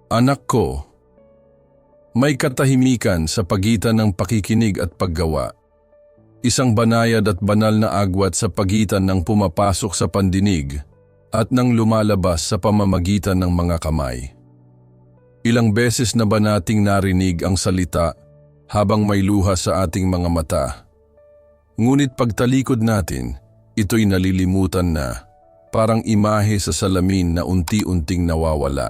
Anak ko, may katahimikan sa pagitan ng pakikinig at paggawa. Isang banayad at banal na agwat sa pagitan ng pumapasok sa pandinig at ng lumalabas sa pamamagitan ng mga kamay. Ilang beses na ba nating narinig ang salita habang may luha sa ating mga mata? Ngunit pagtalikod natin, ito'y nalilimutan na, parang imahe sa salamin na unti-unting nawawala.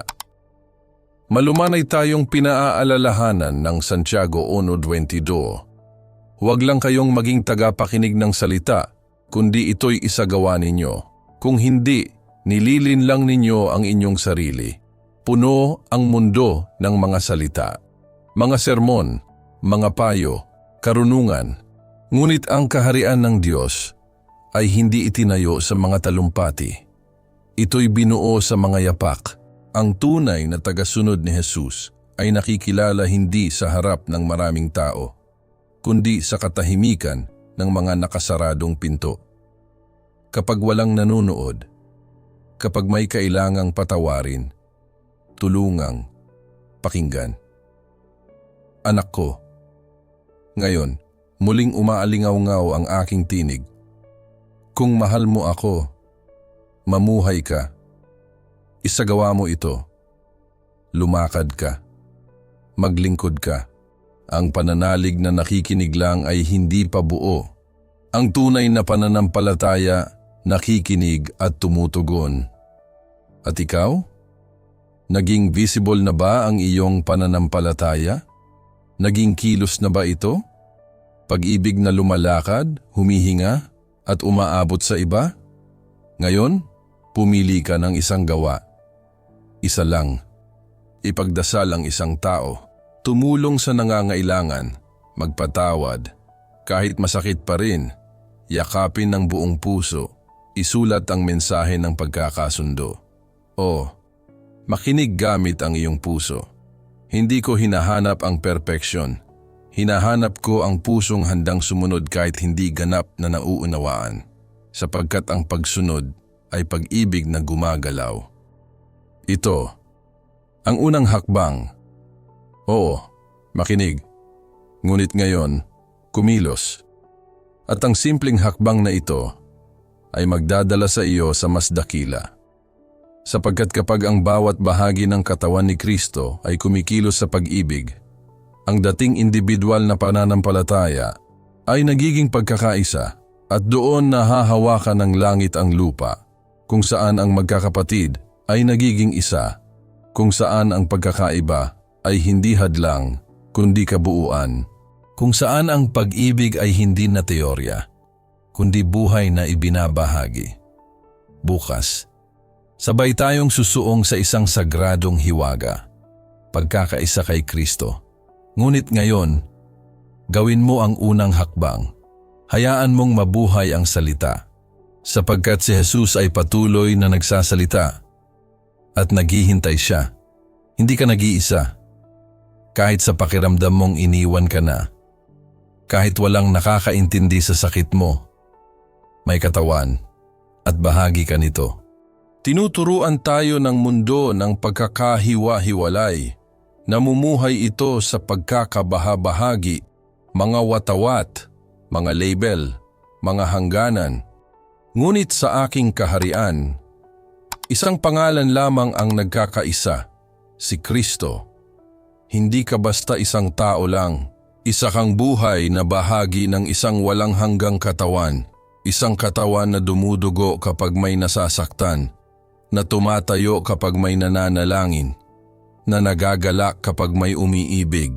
Malumanay tayong pinaaalalahanan ng Santiago 1:22. Huwag lang kayong maging tagapakinig ng salita, kundi ito'y isagawa ninyo. Kung hindi, nililin lang ninyo ang inyong sarili. Puno ang mundo ng mga salita, mga sermon, mga payo, karunungan. Ngunit ang kaharian ng Diyos ay hindi itinayo sa mga talumpati. Ito'y binuo sa mga yapak. Ang tunay na tagasunod ni Jesus ay nakikilala hindi sa harap ng maraming tao, kundi sa katahimikan ng mga nakasaradong pinto. Kapag walang nanonood, kapag may kailangang patawarin, tulungang pakinggan. Anak ko, ngayon, muling umaalingaw-ngaw ang aking tinig. Kung mahal mo ako, mamuhay ka. Isagawa mo ito. Lumakad ka. Maglingkod ka. Ang pananalig na nakikinig lang ay hindi pa buo. Ang tunay na pananampalataya, nakikinig at tumutugon. At ikaw? Naging visible na ba ang iyong pananampalataya? Naging kilos na ba ito? Pag-ibig na lumalakad, humihinga, at umaabot sa iba? Ngayon, pumili ka ng isang gawa. Isa lang. Ipagdasal ang isang tao. Tumulong sa nangangailangan. Magpatawad. Kahit masakit pa rin, yakapin ng buong puso. Isulat ang mensahe ng pagkakasundo. O, makinig gamit ang iyong puso. Hindi ko hinahanap ang perpeksyon. Hinahanap ko ang pusong handang sumunod kahit hindi ganap na nauunawaan. Sapagkat ang pagsunod ay pag-ibig na gumagalaw. Ito, ang unang hakbang. Oo, makinig. Ngunit ngayon, kumilos. At ang simpleng hakbang na ito ay magdadala sa iyo sa mas dakila. Sapagkat kapag ang bawat bahagi ng katawan ni Kristo ay kumikilos sa pag-ibig, ang dating individual na pananampalataya ay nagiging pagkakaisa at doon nahahawakan ng langit ang lupa, kung saan ang magkakapatid ay nagiging isa, kung saan ang pagkakaiba ay hindi hadlang, kundi kabuuan, kung saan ang pag-ibig ay hindi na teorya, kundi buhay na ibinabahagi. Bukas, sabay tayong susuong sa isang sagradong hiwaga, pagkakaisa kay Kristo. Ngunit ngayon, gawin mo ang unang hakbang. Hayaan mong mabuhay ang salita, sapagkat si Jesus ay patuloy na nagsasalita at naghihintay siya. Hindi ka nag-iisa. Kahit sa pakiramdam mong iniwan ka na, kahit walang nakakaintindi sa sakit mo, may katawan at bahagi ka nito. Tinuturuan tayo ng mundo ng pagkakahiwa-hiwalay. Namumuhay ito sa pagkakabahabahagi, mga watawat, mga label, mga hangganan. Ngunit sa aking kaharian, isang pangalan lamang ang nagkakaisa, si Kristo. Hindi ka basta isang tao lang, isa kang buhay na bahagi ng isang walang hanggang katawan, isang katawan na dumudugo kapag may nasasaktan, na tumatayo kapag may nananalangin, na nagagalak kapag may umiibig.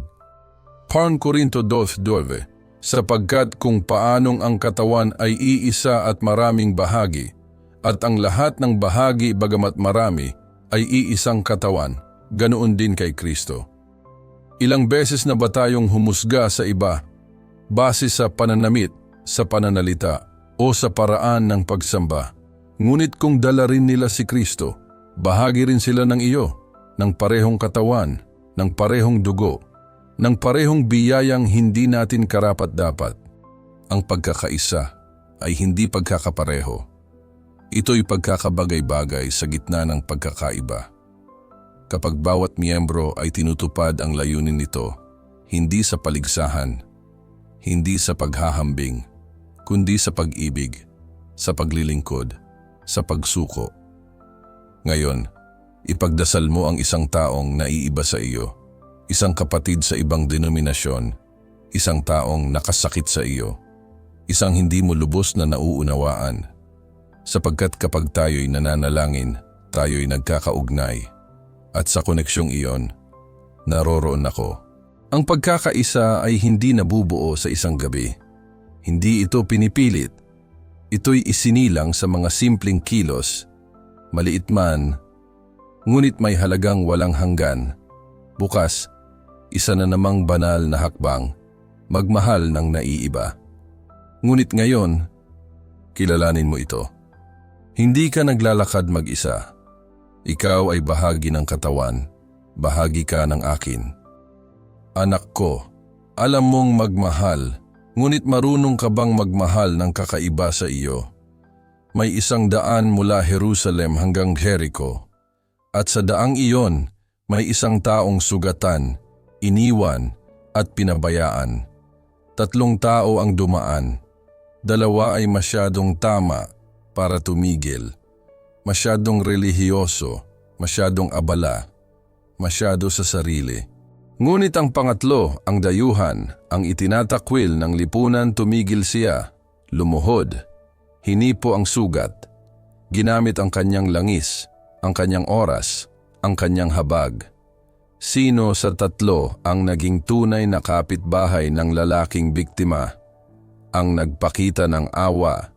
1 Corinto 2:9, sapagkat kung paanong ang katawan ay iisa at maraming bahagi, at ang lahat ng bahagi bagamat marami ay iisang katawan, ganoon din kay Kristo. Ilang beses na ba tayong humusga sa iba, base sa pananamit, sa pananalita, o sa paraan ng pagsamba? Ngunit kung dala rin nila si Kristo, bahagi rin sila ng iyo, ng parehong katawan, ng parehong dugo, ng parehong biyayang hindi natin karapat-dapat. Ang pagkakaisa ay hindi pagkakapareho. Ito'y pagkakabagay-bagay sa gitna ng pagkakaiba. kapag bawat miyembro ay tinutupad ang layunin nito, hindi sa paligsahan, hindi sa paghahambing, kundi sa pag-ibig, sa paglilingkod, sa pagsuko. Ngayon, ipagdasal mo ang isang taong naiiba sa iyo, isang kapatid sa ibang denominasyon, isang taong nakasakit sa iyo, isang hindi mo lubos na nauunawaan. Sapagkat kapag tayo'y nananalangin, tayo'y nagkakaugnay. At sa koneksyong iyon, naroroon ako. Ang pagkakaisa ay hindi nabubuo sa isang gabi. Hindi ito pinipilit. Ito'y isinilang sa mga simpleng kilos, maliit man, ngunit may halagang walang hanggan. Bukas, isa na namang banal na hakbang, magmahal ng naiiba. Ngunit ngayon, kilalanin mo ito. Hindi ka naglalakad mag-isa. Ikaw ay bahagi ng katawan, bahagi ka ng akin. Anak ko, alam mong magmahal, ngunit marunong ka bang magmahal ng kakaiba sa iyo? May isang daan mula Jerusalem hanggang Jericho, at sa daang iyon may isang taong sugatan, iniwan at pinabayaan. 3 tao ang dumaan, 2 ay masyadong tama para tumigil, masyadong relihiyoso, masyadong abala, masyado sa sarili. Ngunit ang pangatlo, ang dayuhan, ang itinatakwil ng lipunan, tumigil siya, lumuhod, hinipo ang sugat, ginamit ang kanyang langis, ang kanyang oras, ang kanyang habag. Sino sa 3 ang naging tunay na kapitbahay ng lalaking biktima? Ang nagpakita ng awa.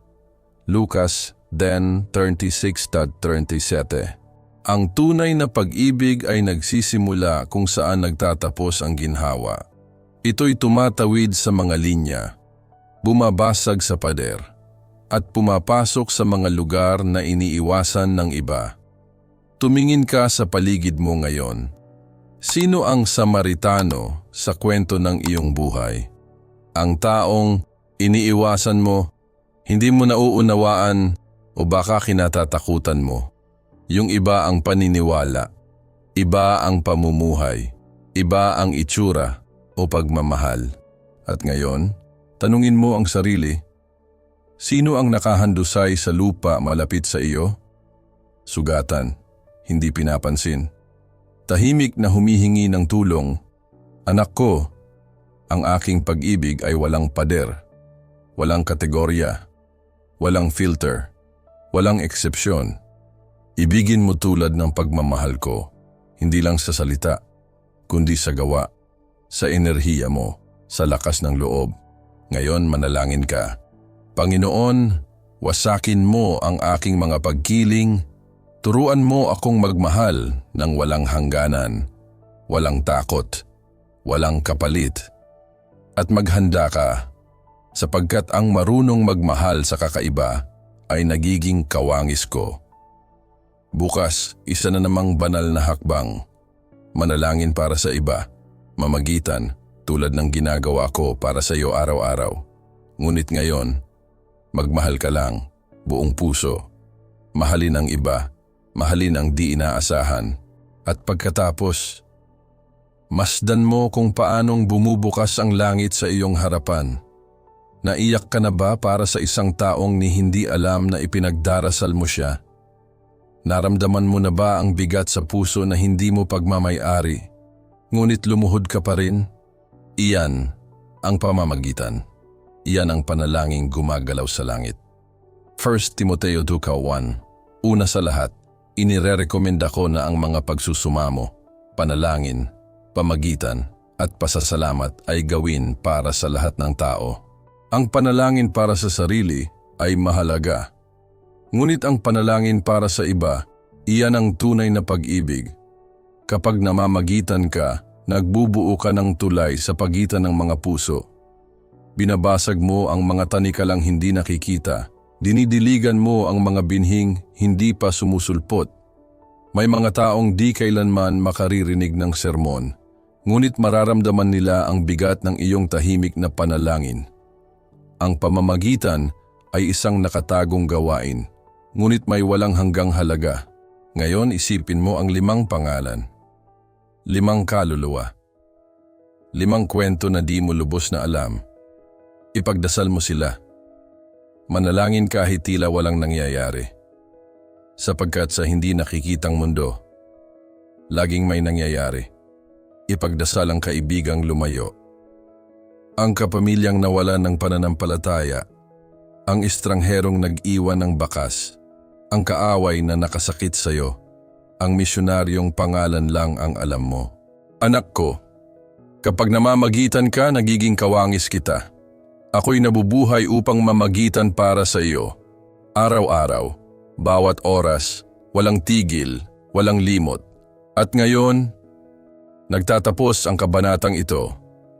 Lucas 10:36-37. Ang tunay na pag-ibig ay nagsisimula kung saan nagtatapos ang ginhawa. Ito'y tumatawid sa mga linya, bumabasag sa pader, at pumapasok sa mga lugar na iniiwasan ng iba. Tumingin ka sa paligid mo ngayon. Sino ang Samaritano sa kwento ng iyong buhay? Ang taong iniiwasan mo, hindi mo nauunawaan o baka kinatatakutan mo. Yung iba ang paniniwala, iba ang pamumuhay, iba ang itsura o pagmamahal. At ngayon, tanungin mo ang sarili, sino ang nakahandusay sa lupa malapit sa iyo? Sugatan, hindi pinapansin. Tahimik na humihingi ng tulong, anak ko, ang aking pag-ibig ay walang pader, walang kategorya, walang filter, walang eksepsyon. Ibigin mo tulad ng pagmamahal ko, hindi lang sa salita, kundi sa gawa, sa enerhiya mo, sa lakas ng loob. Ngayon manalangin ka. Panginoon, wasakin mo ang aking mga pagkiling, turuan mo akong magmahal ng walang hangganan, walang takot, walang kapalit. At maghanda ka, sapagkat ang marunong magmahal sa kakaiba ay nagiging kawangis ko. Bukas, isa na namang banal na hakbang. Manalangin para sa iba, mamagitan tulad ng ginagawa ko para sa iyo araw-araw. Ngunit ngayon, magmahal ka lang, buong puso. Mahalin ang iba, mahalin ang di inaasahan. At pagkatapos, masdan mo kung paanong bumubukas ang langit sa iyong harapan. Naiyak ka na ba para sa isang taong ni hindi alam na ipinagdarasal mo siya? Naramdaman mo na ba ang bigat sa puso na hindi mo pagmamay-ari, ngunit lumuhod ka pa rin? Iyan ang pamamagitan. Iyan ang panalangin gumagalaw sa langit. 1 Timoteo 2:1. Una sa lahat, inirerekomenda ko na ang mga pagsusumamo, panalangin, pamagitan at pasasalamat ay gawin para sa lahat ng tao. Ang panalangin para sa sarili ay mahalaga. Ngunit ang panalangin para sa iba, iyan ang tunay na pag-ibig. Kapag namamagitan ka, nagbubuo ka ng tulay sa pagitan ng mga puso. Binabasag mo ang mga tanikalang hindi nakikita. Dinidiligan mo ang mga binhing hindi pa sumusulpot. May mga taong di kailanman makaririnig ng sermon, ngunit mararamdaman nila ang bigat ng iyong tahimik na panalangin. Ang pamamagitan ay isang nakatagong gawain, ngunit may walang hanggang halaga. Ngayon isipin mo ang 5 pangalan. 5 kaluluwa. 5 kwento na di mo lubos na alam. Ipagdasal mo sila. Manalangin kahit tila walang nangyayari. Sapagkat sa hindi nakikitang mundo, laging may nangyayari. Ipagdasal ang kaibigang lumayo. Ang kapamilyang nawalan ng pananampalataya. Ang estrangherong nag-iwan ng bakas. Ang kaaway na nakasakit sa'yo. Ang misyonaryong pangalan lang ang alam mo. Anak ko, kapag namamagitan ka, nagiging kawangis kita. Ako'y nabubuhay upang mamagitan para sa iyo. Araw-araw, bawat oras, walang tigil, walang limot. At ngayon, nagtatapos ang kabanatang ito,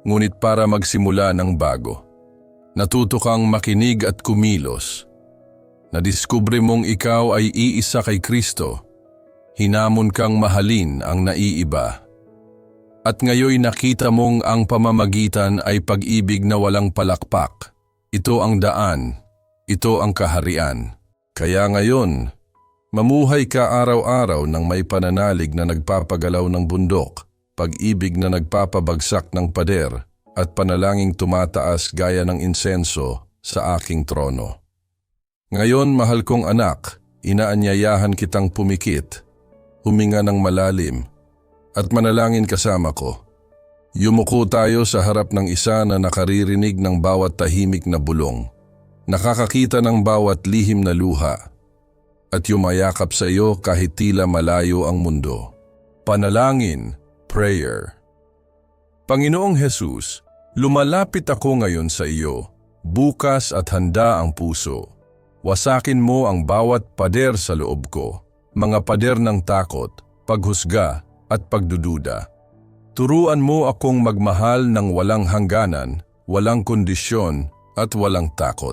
ngunit para magsimula ng bago. Natuto kang makinig at kumilos. Nadiskubre mong ikaw ay iisa kay Kristo. Hinamon kang mahalin ang naiiba. At ngayoy nakita mong ang pamamagitan ay pag-ibig na walang palakpak. Ito ang daan. Ito ang kaharian. Kaya ngayon, mamuhay ka araw-araw ng may pananalig na nagpapagalaw ng bundok, pag-ibig na nagpapabagsak ng pader, at panalangin tumataas gaya ng insenso sa aking trono. Ngayon, mahal kong anak, inaanyayahan kitang pumikit, huminga ng malalim, at manalangin kasama ko. Yumuko tayo sa harap ng isa na nakaririnig ng bawat tahimik na bulong, nakakakita ng bawat lihim na luha, at yumayakap sa iyo kahit tila malayo ang mundo. Panalangin, prayer. Panginoong Jesus, lumalapit ako ngayon sa iyo, bukas at handa ang puso. Wasakin mo ang bawat pader sa loob ko, mga pader ng takot, paghusga at pagdududa. Turuan mo akong magmahal ng walang hangganan, walang kondisyon at walang takot.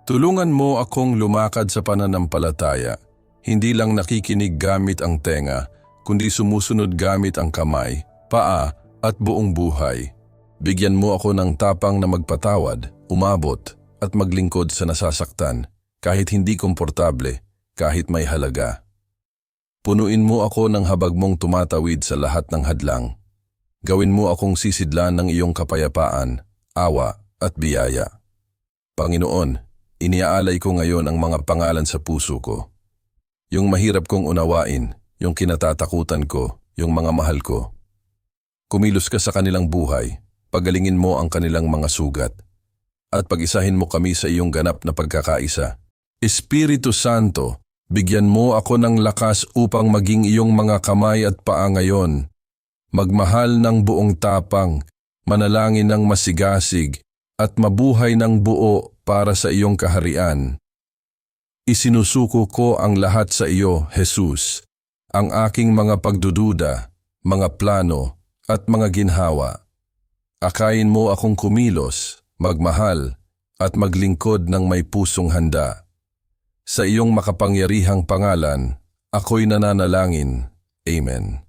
Tulungan mo akong lumakad sa pananampalataya, hindi lang nakikinig gamit ang tenga, kundi sumusunod gamit ang kamay, paa at buong buhay. Bigyan mo ako ng tapang na magpatawad, umabot at maglingkod sa nasasaktan, kahit hindi komportable, kahit may halaga. Punuin mo ako ng habag mong tumatawid sa lahat ng hadlang. Gawin mo akong sisidlan ng iyong kapayapaan, awa at biyaya. Panginoon, iniaalay ko ngayon ang mga pangalan sa puso ko. Yung mahirap kong unawain, yung kinatatakutan ko, yung mga mahal ko. Kumilos ka sa kanilang buhay, pagalingin mo ang kanilang mga sugat, at pag-isahin mo kami sa iyong ganap na pagkakaisa. Espiritu Santo, bigyan mo ako ng lakas upang maging iyong mga kamay at paa ngayon. Magmahal ng buong tapang, manalangin ng masigasig, at mabuhay ng buo para sa iyong kaharian. Isinusuko ko ang lahat sa iyo, Jesus, ang aking mga pagdududa, mga plano, at mga ginhawa. Akayin mo akong kumilos, magmahal, at maglingkod ng may pusong handa. Sa iyong makapangyarihang pangalan, ako'y nananalangin. Amen.